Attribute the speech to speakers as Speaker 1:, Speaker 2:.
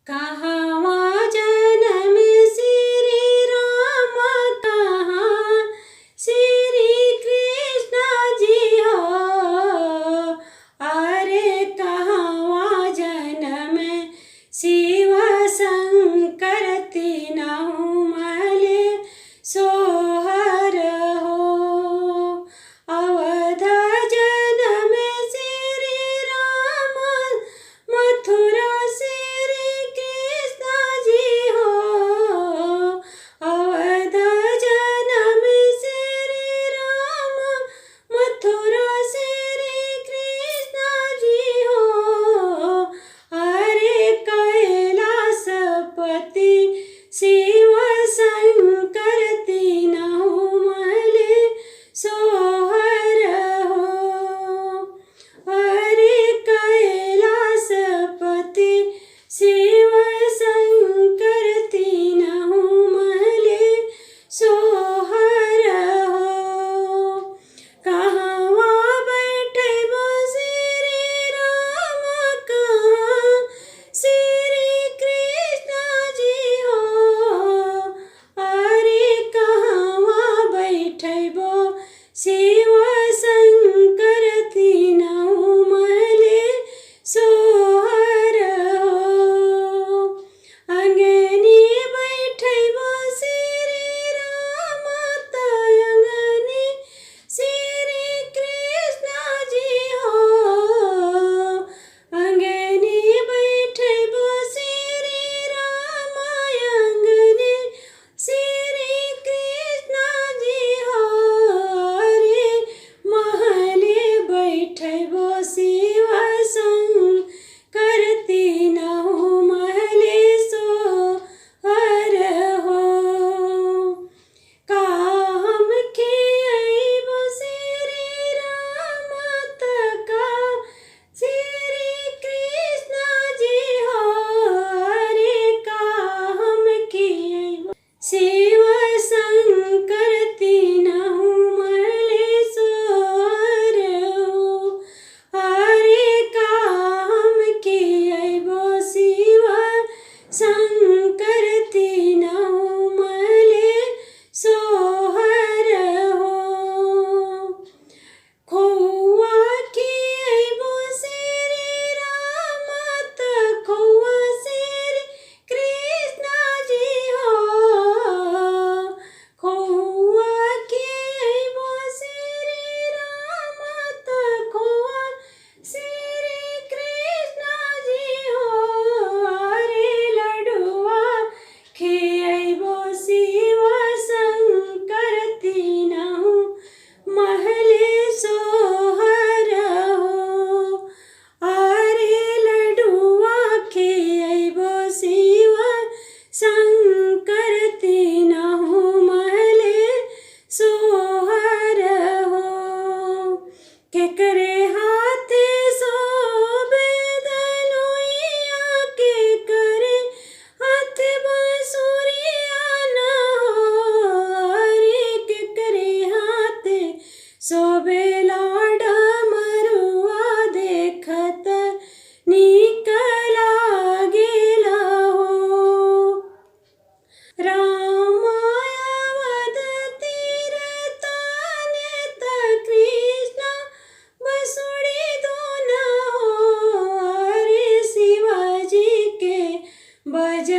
Speaker 1: कहवा जन्म श्री राम, कहाँ श्री कृष्ण जी हो। अरे कहवा जन्म शिव शंकर तीनों मल सोहर हो। अवध जन्म श्री राम, मथुरा श्री कृष्ण जी हो। अवध जन्म श्री राम, मथुरा श्री कृष्ण जी हो। अरे कैलासपति शिव शंकर तीनों मल सोहर हो। अरे कैलासपति शिव शंकर तीनों मल सोहर हो। कहवा बैठे बो श्री राम, कहाँ श्री कृष्ण जी हो। अरे कहवा बैठे बो शिव शंकर तीनों मल सोहर हो। अंगनी बैठे बो श्री राम, अंगनी श्री कृष्ण जी हो। अंगनी बैठे बो श्री राम, अंगनी श्री कृष्ण जी हो। अरे महले बैठे बो शिव शंकर तीनों महल सोहर हो। काम खियाइबो श्री राम, तका श्री कृष्ण जी हो। अरे काम खियाइबो शिव शंकर तीनों मल सोहर हो। अरे काम खियाइबो शिव शंकर तीनों मल सोहर हो। खोआ खियाइबो श्री राम, खोआ श्री कृष्ण जी हो। खोआ खियाइबो श्री राम, खोआ श्री कृष्ण जी हो। अरे लडुआ खियाइबो शिव शंकर तीनों महल सोहर हो। अरे लडुआ खियाइबो शिव शंकर तीनों महल सोहर हो। केकरे हाथे सोबे दनुइया, केकरे हाथ बांसुरिया न हो। अरे केकरे हाथे सोबे लाडा मरुआ, देखत नीक लागेला हो। राम अवध तीरथाने त कृष्ण बसुड़ी धुन हो। अरे शिवाजी के बज